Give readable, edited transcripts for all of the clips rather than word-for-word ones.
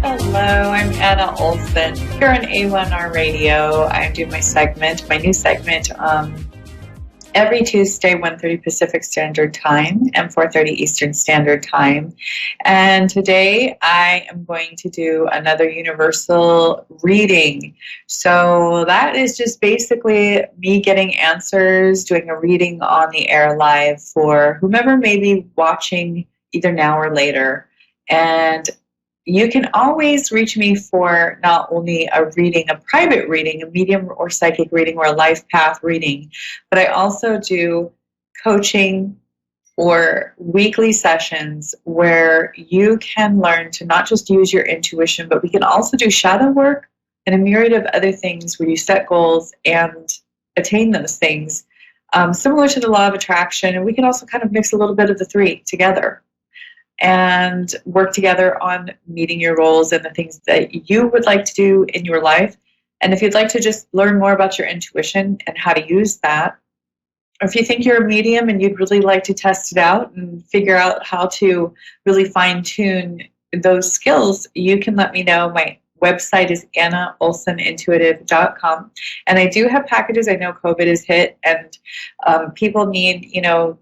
Hello, I'm Anna Olsen here on A1R Radio. I'm doing my new segment, every Tuesday, 1:30 Pacific Standard Time and 4:30 Eastern Standard Time. And today I am going to do another universal reading. So that is just basically me getting answers, doing a reading on the air live for whomever may be watching either now or later. And you can always reach me for not only a reading, a private reading, a medium or psychic reading, or a life path reading, but I also do coaching or weekly sessions where you can learn to not just use your intuition, but we can also do shadow work and a myriad of other things where you set goals and attain those things, similar to the law of attraction. And we can also kind of mix a little bit of the three together and work together on meeting your goals and the things that you would like to do in your life. And if you'd like to just learn more about your intuition and how to use that, or if you think you're a medium and you'd really like to test it out and figure out how to really fine-tune those skills, you can let me know. My website is annaolsenintuitive.com, and I do have packages. I know COVID has hit, and people need,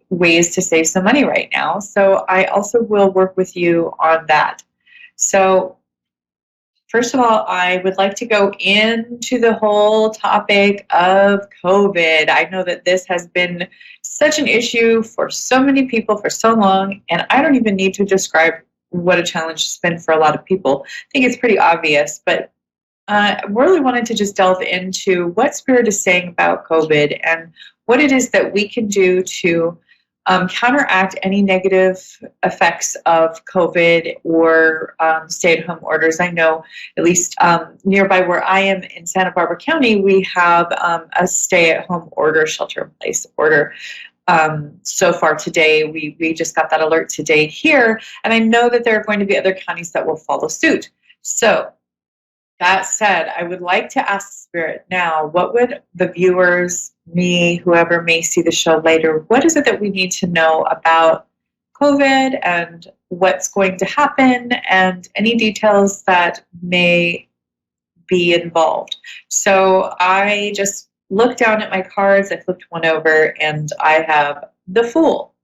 ways to save some money right now. So I also will work with you on that. So first of all, I would like to go into the whole topic of COVID. I know that this has been such an issue for so many people for so long, and I don't even need to describe what a challenge it's been for a lot of people. I think it's pretty obvious, but I really wanted to just delve into what Spirit is saying about COVID and what it is that we can do to counteract any negative effects of COVID or stay-at-home orders. I know, at least nearby where I am in Santa Barbara County, we have a stay-at-home order, shelter-in-place order. So far today, we just got that alert today here, and I know that there are going to be other counties that will follow suit. So that said, I would like to ask Spirit now, what would the viewers, me, whoever may see the show later, what is it that we need to know about COVID and what's going to happen and any details that may be involved? So I just looked down at my cards, I flipped one over, and I have the Fool.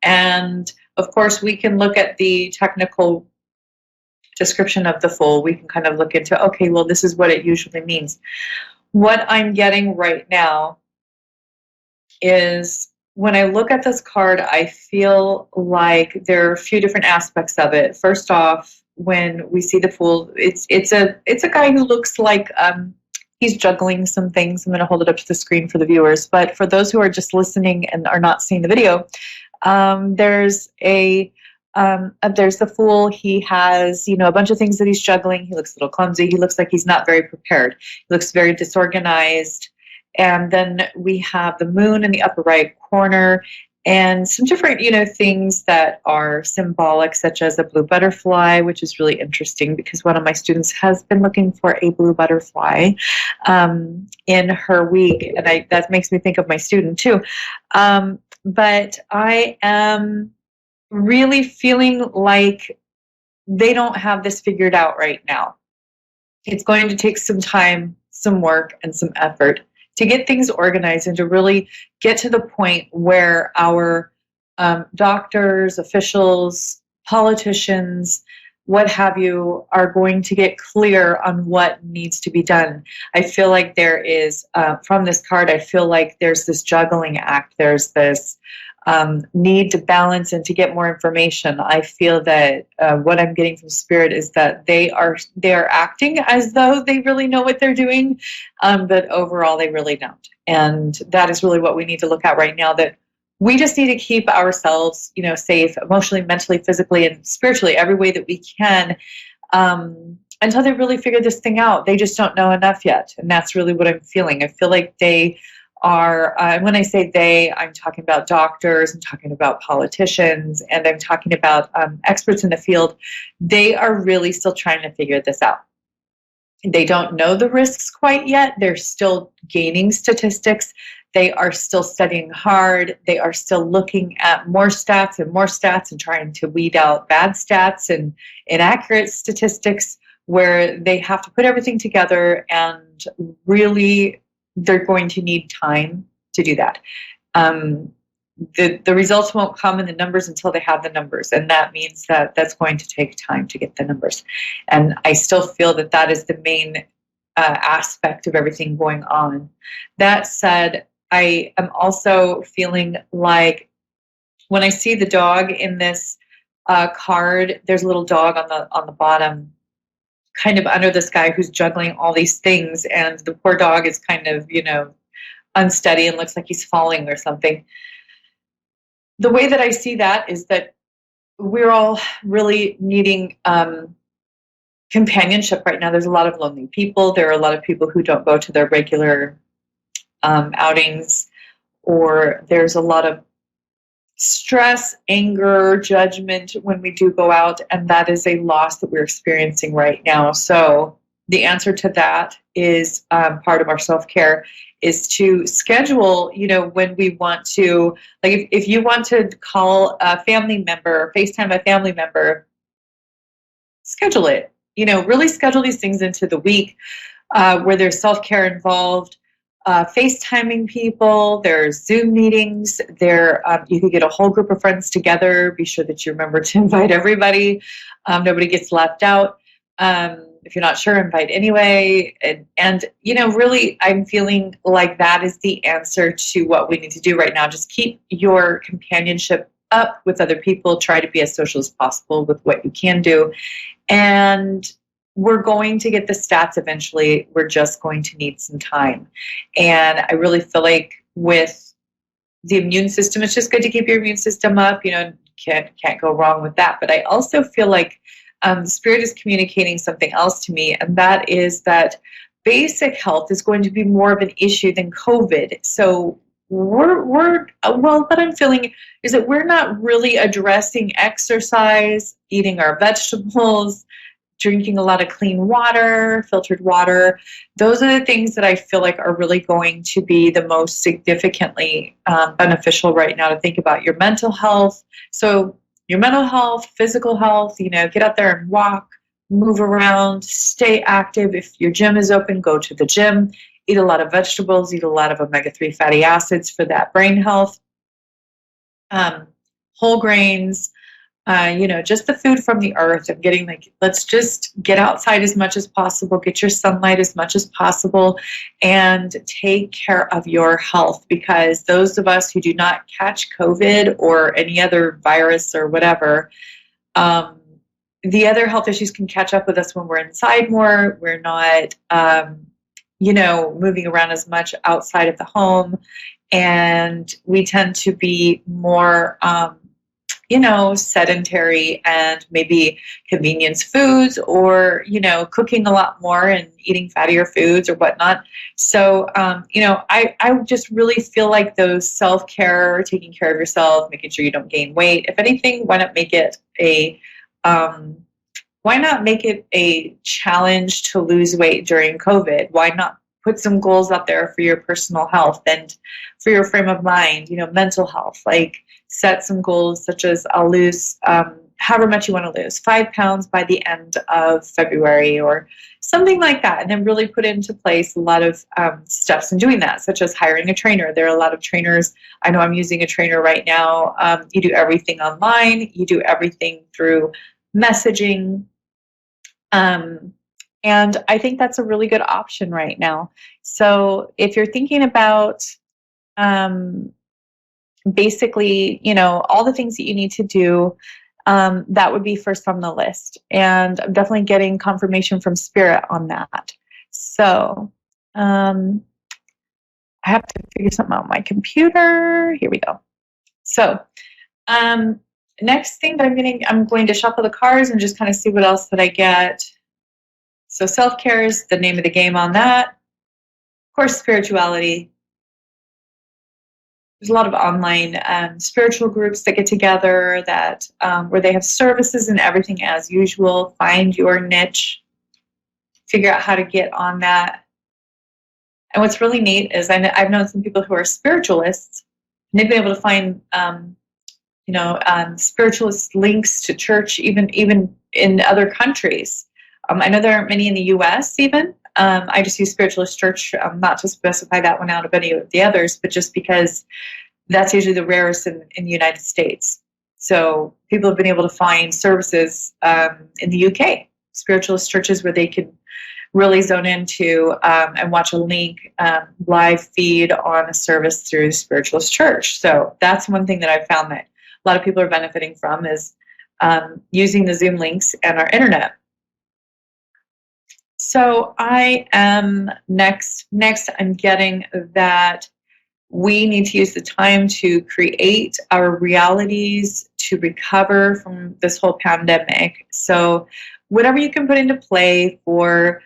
And of course, we can look at the technical description of the Fool. We can kind of look into, okay, well, this is what it usually means. What I'm getting right now is, when I look at this card, I feel like there are a few different aspects of it. First off, when we see the Fool, it's a guy who looks like he's juggling some things. I'm going to hold it up to the screen for the viewers. But for those who are just listening and are not seeing the video, there's the Fool. He has, a bunch of things that he's juggling. He looks a little clumsy. He looks like he's not very prepared. He looks very disorganized. And then we have the Moon in the upper right corner, and some different, things that are symbolic, such as a blue butterfly, which is really interesting because one of my students has been looking for a blue butterfly in her week, and that makes me think of my student too. But I am really feeling like they don't have this figured out right now. It's going to take some time, some work, and some effort to get things organized and to really get to the point where our doctors, officials, politicians, what have you, are going to get clear on what needs to be done. I feel like there is, from this card, I feel like there's this juggling act. There's this need to balance and to get more information. I feel that what I'm getting from Spirit is that they are acting as though they really know what they're doing, but overall they really don't. And that is really what we need to look at right now, that we just need to keep ourselves, safe emotionally, mentally, physically, and spiritually, every way that we can, until they really figure this thing out. They just don't know enough yet. And that's really what I'm feeling. I feel like they are, when I say they, I'm talking about doctors, I'm talking about politicians, and I'm talking about experts in the field. They are really still trying to figure this out. They don't know the risks quite yet. They're still gaining statistics. They are still studying hard. They are still looking at more stats and trying to weed out bad stats and inaccurate statistics. where they have to put everything together, and really they're going to need time to do that. The results won't come in the numbers until they have the numbers, and that means that that's going to take time to get the numbers. And I still feel that that is the main aspect of everything going on. That said, I am also feeling like when I see the dog in this card, there's a little dog on the bottom, kind of under this guy who's juggling all these things, and the poor dog is kind of, unsteady and looks like he's falling or something. The way that I see that is that we're all really needing companionship right now. There's a lot of lonely people. There are a lot of people who don't go to their regular outings, or there's a lot of stress, anger, judgment when we do go out, and that is a loss that we're experiencing right now. So the answer to that is part of our self-care is to schedule, when we want to, like if you want to call a family member, FaceTime a family member, schedule it. Really schedule these things into the week where there's self-care involved. FaceTiming people, there's Zoom meetings, you can get a whole group of friends together. Be sure that you remember to invite everybody. Nobody gets left out. If you're not sure, invite anyway. And really, I'm feeling like that is the answer to what we need to do right now. Just keep your companionship up with other people. Try to be as social as possible with what you can do. And we're going to get the stats eventually. We're just going to need some time. And I really feel like with the immune system, it's just good to keep your immune system up. Can't go wrong with that. But I also feel like Spirit is communicating something else to me, and that is that basic health is going to be more of an issue than COVID. So what I'm feeling is that we're not really addressing exercise, eating our vegetables, drinking a lot of clean water, filtered water. Those are the things that I feel like are really going to be the most significantly beneficial right now to think about. Your mental health. So your mental health, physical health, get out there and walk, move around, stay active. If your gym is open, go to the gym. Eat a lot of vegetables, eat a lot of omega-3 fatty acids for that brain health. Whole grains, just the food from the earth. I'm getting let's just get outside as much as possible, get your sunlight as much as possible, and take care of your health, because those of us who do not catch COVID or any other virus or whatever, the other health issues can catch up with us when we're inside more. We're not, moving around as much outside of the home, and we tend to be more sedentary and maybe convenience foods, or, cooking a lot more and eating fattier foods or whatnot. So, I just really feel like those self-care, taking care of yourself, making sure you don't gain weight. If anything, why not make it a challenge to lose weight during COVID? Why not put some goals out there for your personal health and for your frame of mind, mental health, set some goals such as I'll lose however much you want to lose, 5 pounds by the end of February or something like that. And then really put into place a lot of steps in doing that, such as hiring a trainer. There are a lot of trainers. I know I'm using a trainer right now. You do everything online. You do everything through messaging. And I think that's a really good option right now. So if you're thinking about basically, all the things that you need to do, that would be first on the list. And I'm definitely getting confirmation from Spirit on that. So I have to figure something out on my computer. Here we go. So next thing that I'm going to shuffle the cards and just kind of see what else that I get. So self-care is the name of the game on that. Of course, spirituality. There's a lot of online spiritual groups that get together that where they have services and everything as usual. Find your niche. Figure out how to get on that. And what's really neat is I've known some people who are spiritualists, and they've been able to find spiritualist links to church even in other countries. I know there aren't many in the US even. I just use Spiritualist Church, not to specify that one out of any of the others, but just because that's usually the rarest in the United States. So people have been able to find services in the UK, Spiritualist churches where they can really zone into and watch a link live feed on a service through Spiritualist Church. So that's one thing that I've found that a lot of people are benefiting from is using the Zoom links and our internet. So I am next I'm getting that we need to use the time to create our realities to recover from this whole pandemic. So whatever you can put into play for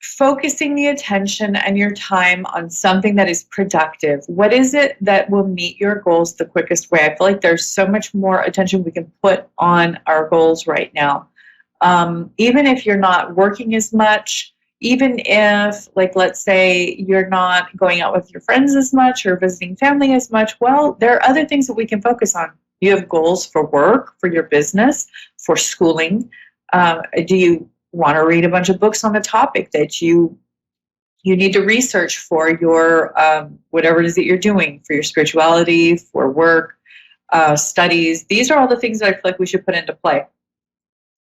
focusing the attention and your time on something that is productive. What is it that will meet your goals the quickest way? I feel like there's so much more attention we can put on our goals right now. Even if you're not working as much, even if, like, let's say you're not going out with your friends as much or visiting family as much, well, there are other things that we can focus on. You have goals for work, for your business, for schooling. Do you want to read a bunch of books on the topic that you need to research for your whatever it is that you're doing, for your spirituality, for work, studies? These are all the things that I feel like we should put into play.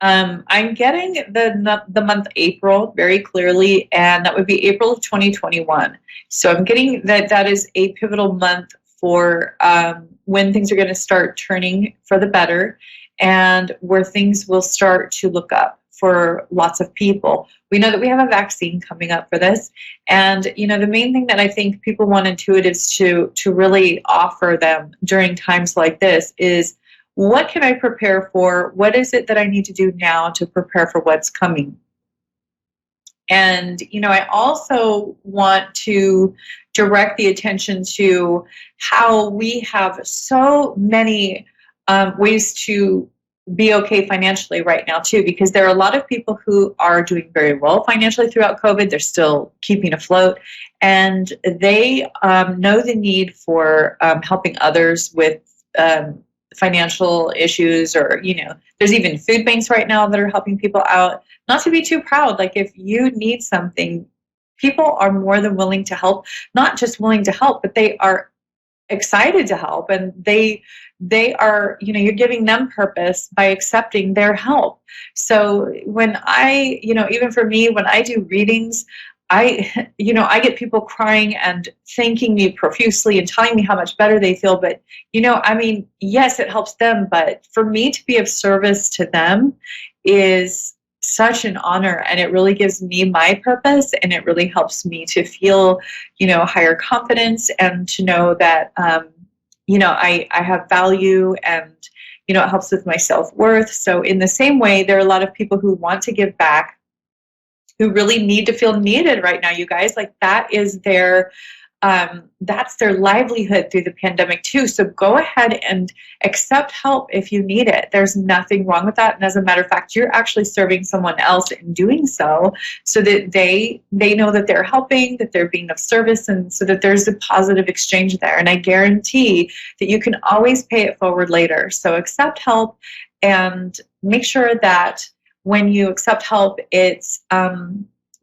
I'm getting the month April very clearly, and that would be April of 2021. So I'm getting that is a pivotal month for when things are going to start turning for the better and where things will start to look up for lots of people. We know that we have a vaccine coming up for this. And, the main thing that I think people want intuitives to really offer them during times like this is, what can I prepare for? What is it that I need to do now to prepare for what's coming? And, I also want to direct the attention to how we have so many ways to be okay financially right now too, because there are a lot of people who are doing very well financially throughout COVID. They're still keeping afloat, and they know the need for helping others with financial issues, or there's even food banks right now that are helping people out. Not to be too proud, like if you need something, people are more than willing to help. Not just willing to help, but they are excited to help, and they are, you're giving them purpose by accepting their help. So when I, even for me, when I do readings, I get people crying and thanking me profusely and telling me how much better they feel. But, yes, it helps them. But for me to be of service to them is such an honor, and it really gives me my purpose, and it really helps me to feel, higher confidence, and to know that, I have value, and, it helps with my self-worth. So in the same way, there are a lot of people who want to give back, who really need to feel needed right now, you guys. Like that is that's their livelihood through the pandemic too. So go ahead and accept help if you need it. There's nothing wrong with that. And as a matter of fact, you're actually serving someone else in doing so that they know that they're helping, that they're being of service, and so that there's a positive exchange there. And I guarantee that you can always pay it forward later. So accept help, and make sure that when you accept help, it's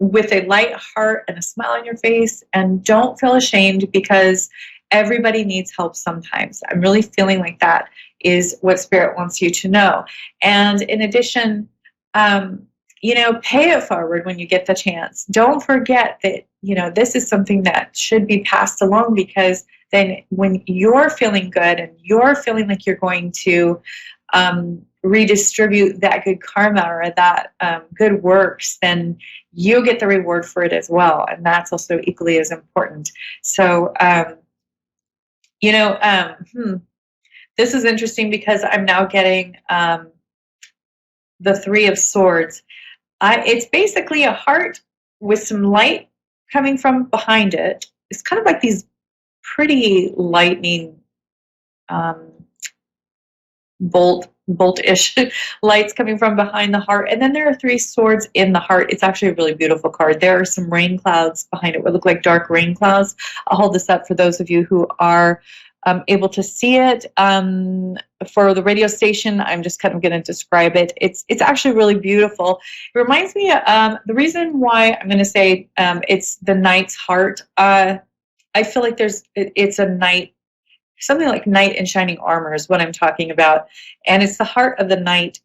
with a light heart and a smile on your face, and don't feel ashamed, because everybody needs help sometimes. I'm really feeling like that is what Spirit wants you to know. And in addition, pay it forward when you get the chance. Don't forget that, this is something that should be passed along, because then when you're feeling good and you're feeling like you're going to redistribute that good karma or that good works, then you get the reward for it as well. And that's also equally as important. So, this is interesting, because I'm now getting the Three of Swords. It's basically a heart with some light coming from behind it. It's kind of like these pretty lightning bolt-ish lights coming from behind the heart. And then there are three swords in the heart. It's actually a really beautiful card. There are some rain clouds behind it, what look like dark rain clouds. I'll hold this up for those of you who are able to see it. For the radio station, I'm just kind of going to describe it. It's actually really beautiful. It reminds me, the reason why I'm going to say it's the knight's heart. I feel like it's a knight, something like knight in shining armor is what I'm talking about. And it's the heart of the knight,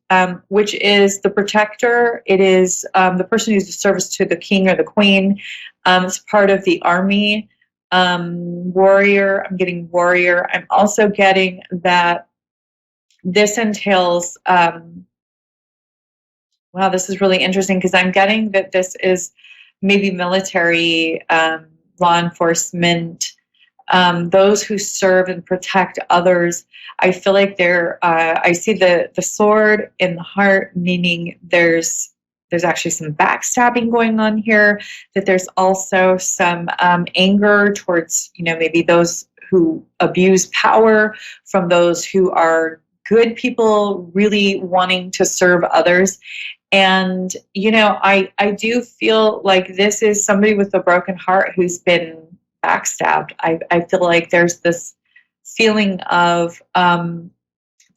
which is the protector. It is the person who's of service to the king or the queen. It's part of the army. Warrior, I'm getting warrior. I'm also getting that this entails, wow, this is really interesting because I'm getting that this is maybe military, law enforcement, those who serve and protect others. I feel like I see the sword in the heart, meaning there's actually some backstabbing going on here, that there's also some anger towards, maybe those who abuse power from those who are good people really wanting to serve others. And, I do feel like this is somebody with a broken heart who's been backstabbed. I feel like there's this feeling of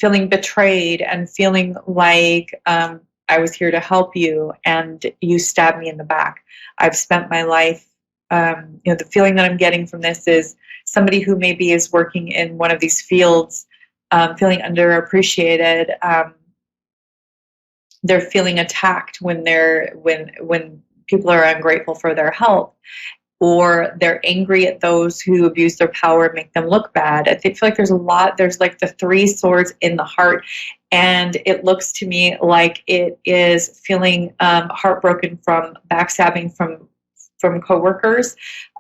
feeling betrayed and feeling like I was here to help you and you stabbed me in the back. I've spent my life, the feeling that I'm getting from this is somebody who maybe is working in one of these fields, feeling underappreciated. They're feeling attacked when people are ungrateful for their help, or they're angry at those who abuse their power and make them look bad. I feel like there's like the three swords in the heart, and it looks to me like it is feeling heartbroken from backstabbing from coworkers,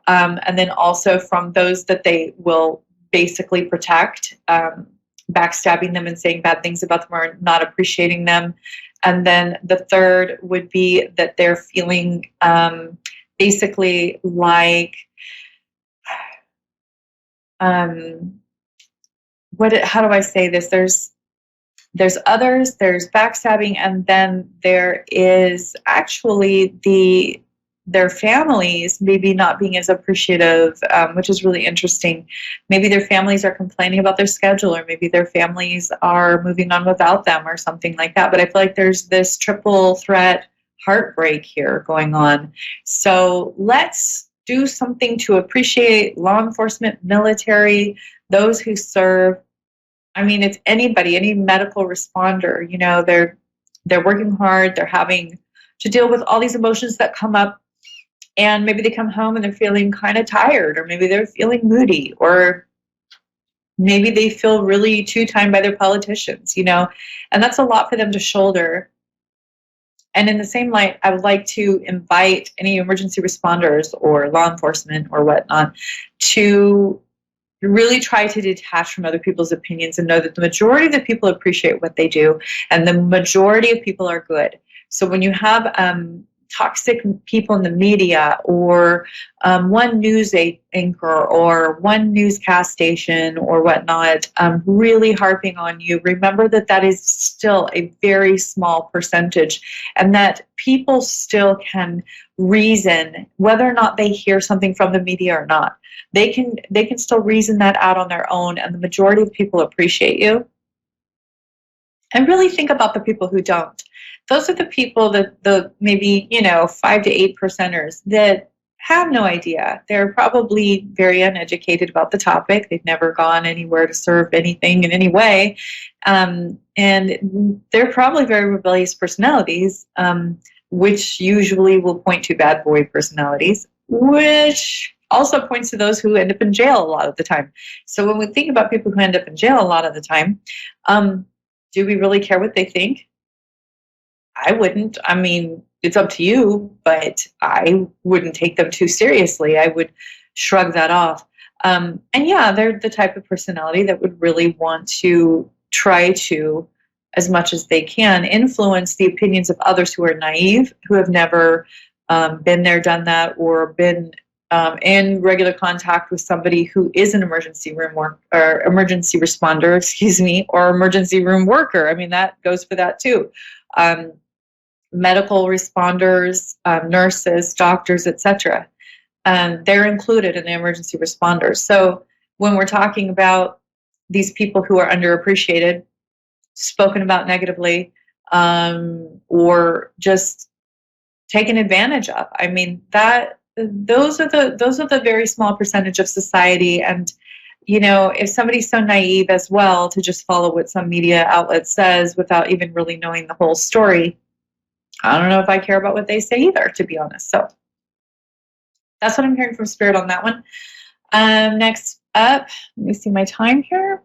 and then also from those that they will basically protect, backstabbing them and saying bad things about them or not appreciating them. And then the third would be that they're feeling basically like, how do I say this? There's others, there's backstabbing, and then there is actually their families maybe not being as appreciative, which is really interesting. Maybe their families are complaining about their schedule, or maybe their families are moving on without them or something like that. But I feel like there's this triple threat heartbreak here going on. So let's do something to appreciate law enforcement, military, those who serve. I mean, it's anybody, any medical responder, they're working hard, they're having to deal with all these emotions that come up, and maybe they come home and they're feeling kind of tired, or maybe they're feeling moody, or maybe they feel really two-timed by their politicians, and that's a lot for them to shoulder. And in the same light, I would like to invite any emergency responders or law enforcement or whatnot to really try to detach from other people's opinions and know that the majority of the people appreciate what they do, and the majority of people are good. So when you have toxic people in the media, or one news anchor or one newscast station or whatnot, really harping on you, remember that is still a very small percentage, and that people still can reason whether or not they hear something from the media or not. They can still reason that out on their own, and the majority of people appreciate you. And really think about the people who don't. Those are the people that the maybe 5 to 8% that have no idea. They're probably very uneducated about the topic. They've never gone anywhere to serve anything in any way, and they're probably very rebellious personalities, which usually will point to bad boy personalities, which also points to those who end up in jail a lot of the time. So when we think about people who end up in jail a lot of the time, do we really care what they think? I wouldn't. I mean, it's up to you, but I wouldn't take them too seriously. I would shrug that off. And yeah, they're the type of personality that would really want to try to, as much as they can, influence the opinions of others who are naive, who have never been there, done that, or been in regular contact with somebody who is an emergency room or emergency responder, or emergency room worker. I mean, that goes for that too. Medical responders, nurses, doctors, etc. They're included in the emergency responders. So when we're talking about these people who are underappreciated, spoken about negatively, or just taken advantage of. I mean, those are the very small percentage of society. And if somebody's so naive as well to just follow what some media outlet says without even really knowing the whole story, I don't know if I care about what they say either, to be honest. So that's what I'm hearing from Spirit on that one. Next up, let me see my time here.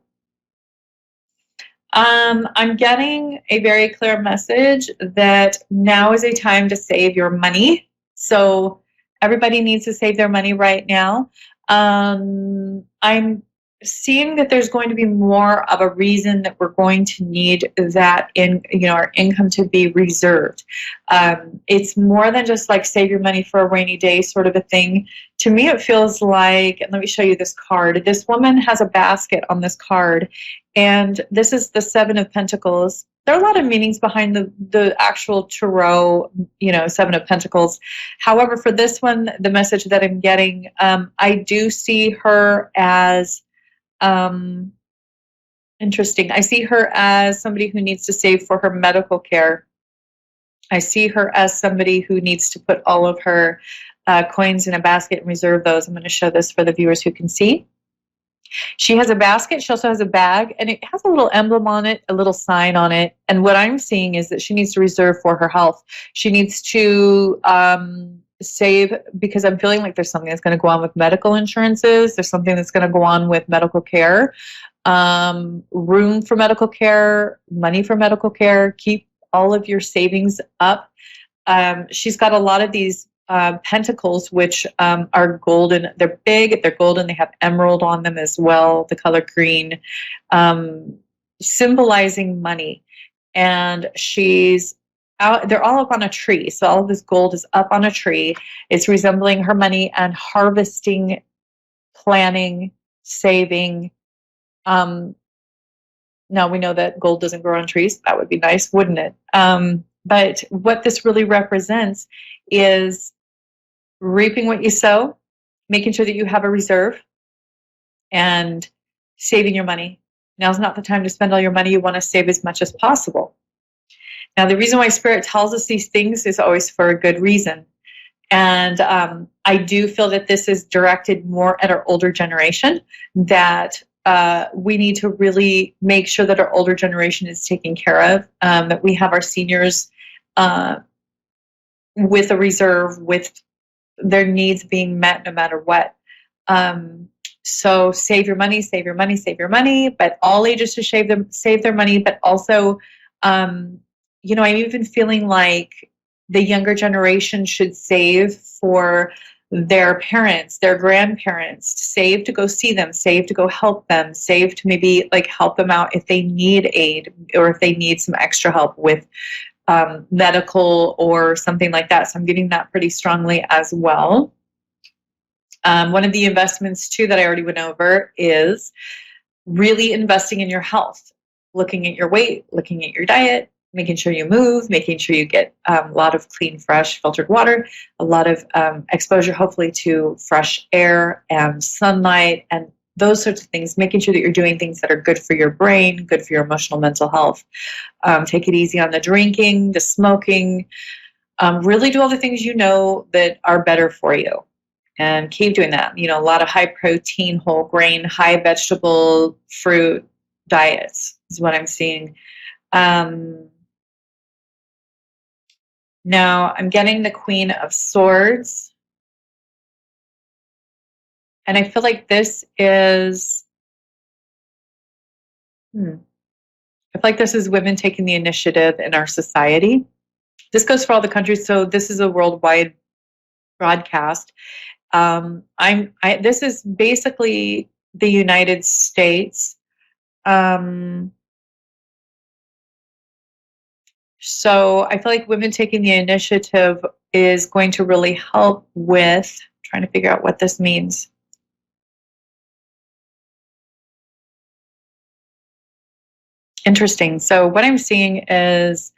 I'm getting a very clear message that now is a time to save your money. So everybody needs to save their money right now. I'm seeing that there's going to be more of a reason that we're going to need that our income to be reserved. It's more than just like save your money for a rainy day sort of a thing. To me, it feels like, and let me show you this card. This woman has a basket on this card, and this is the 7 of Pentacles. There are a lot of meanings behind the actual tarot, 7 of Pentacles. However, for this one, the message that I'm getting, I do see her as interesting. I see her as somebody who needs to save for her medical care. I see her as somebody who needs to put all of her coins in a basket and reserve those. I'm going to show this for the viewers who can see. She has a basket. She also has a bag, and it has a little emblem on it, a little sign on it. And what I'm seeing is that she needs to reserve for her health. She needs to save, because I'm feeling like there's something that's going to go on with medical insurances. There's something that's going to go on with medical care, room for medical care, money for medical care. Keep all of your savings up. She's got a lot of these pentacles, which are golden. They're big, they're golden, they have emerald on them as well, the color green, symbolizing money. And she's out, they're all up on a tree. So all of this gold is up on a tree. It's resembling her money and harvesting, planning, saving. Now we know that gold doesn't grow on trees. That would be nice, wouldn't it? But what this really represents is reaping what you sow, making sure that you have a reserve, and saving your money. Now's not the time to spend all your money. You want to save as much as possible. Now, the reason why Spirit tells us these things is always for a good reason. And I do feel that this is directed more at our older generation, that we need to really make sure that our older generation is taken care of, that we have our seniors with a reserve, with their needs being met no matter what. So save your money, save your money, save your money, but all ages should save their money, but also, I'm even feeling like the younger generation should save for their parents, their grandparents, save to go see them, save to go help them, save to maybe like help them out if they need aid or if they need some extra help with medical or something like that. So I'm getting that pretty strongly as well. One of the investments too that I already went over is really investing in your health, looking at your weight, looking at your diet, making sure you move, making sure you get a lot of clean, fresh, filtered water, a lot of exposure, hopefully, to fresh air and sunlight and those sorts of things, making sure that you're doing things that are good for your brain, good for your emotional, mental health. Take it easy on the drinking, the smoking. Really do all the things that are better for you. And keep doing that. A lot of high protein, whole grain, high vegetable, fruit diets is what I'm seeing. Now I'm getting the Queen of Swords. And I feel like this is, I feel like this is women taking the initiative in our society. This goes for all the countries. So this is a worldwide broadcast. This is basically the United States. So I feel like women taking the initiative is going to really help with trying to figure out what this means. Interesting. So what I'm seeing is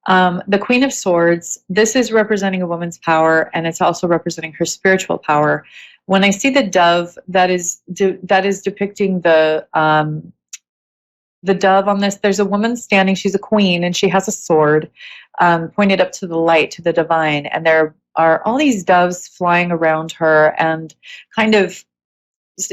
the Queen of Swords. This is representing a woman's power, and it's also representing her spiritual power. When I see the dove, that is depicting the the dove on this, there's a woman standing, she's a queen, and she has a sword pointed up to the light, to the divine, and there are all these doves flying around her and kind of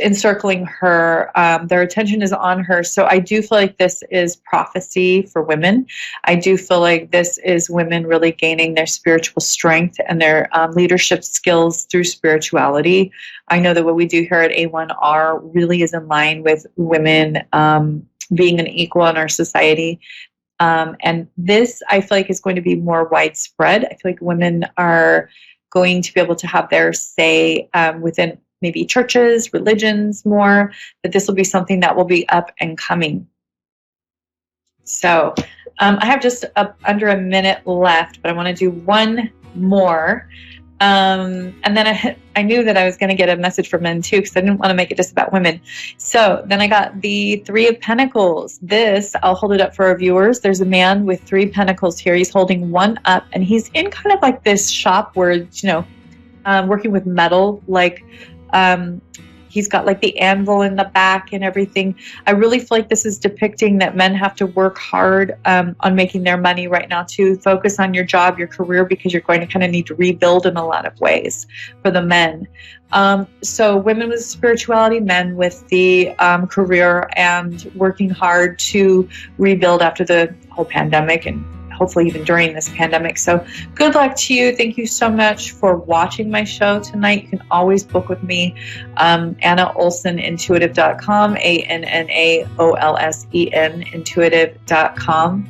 encircling her. Their attention is on her. So I do feel like this is prophecy for women. I do feel like this is women really gaining their spiritual strength and their leadership skills through spirituality. I know that what we do here at A1R really is in line with women being an equal in our society. And this, I feel like, is going to be more widespread. I feel like women are going to be able to have their say within maybe churches, religions more, that this will be something that will be up and coming. So I have just under a minute left, but I want to do one more. And then I knew that I was going to get a message for men too, because I didn't want to make it just about women. So then I got the Three of Pentacles. This, I'll hold it up for our viewers. There's a man with 3 pentacles here. He's holding one up, and he's in kind of like this shop where, you know, working with metal, like he's got like the anvil in the back and everything. I really feel like this is depicting that men have to work hard on making their money right now, to focus on your job, your career, because you're going to kind of need to rebuild in a lot of ways for the men. So women with spirituality, men with the career and working hard to rebuild after the whole pandemic, and hopefully even during this pandemic. So good luck to you. Thank you so much for watching my show tonight. You can always book with me, Anna Olsen, intuitive.com, ANNAOLSEN, intuitive.com.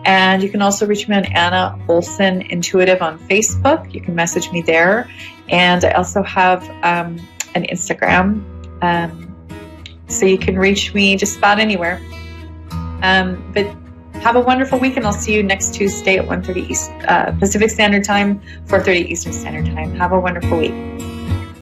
And you can also reach me on Anna Olsen Intuitive on Facebook. You can message me there. And I also have an Instagram. So you can reach me just about anywhere. But have a wonderful week, and I'll see you next Tuesday at 1:30 Pacific Standard Time, 4:30 Eastern Standard Time. Have a wonderful week.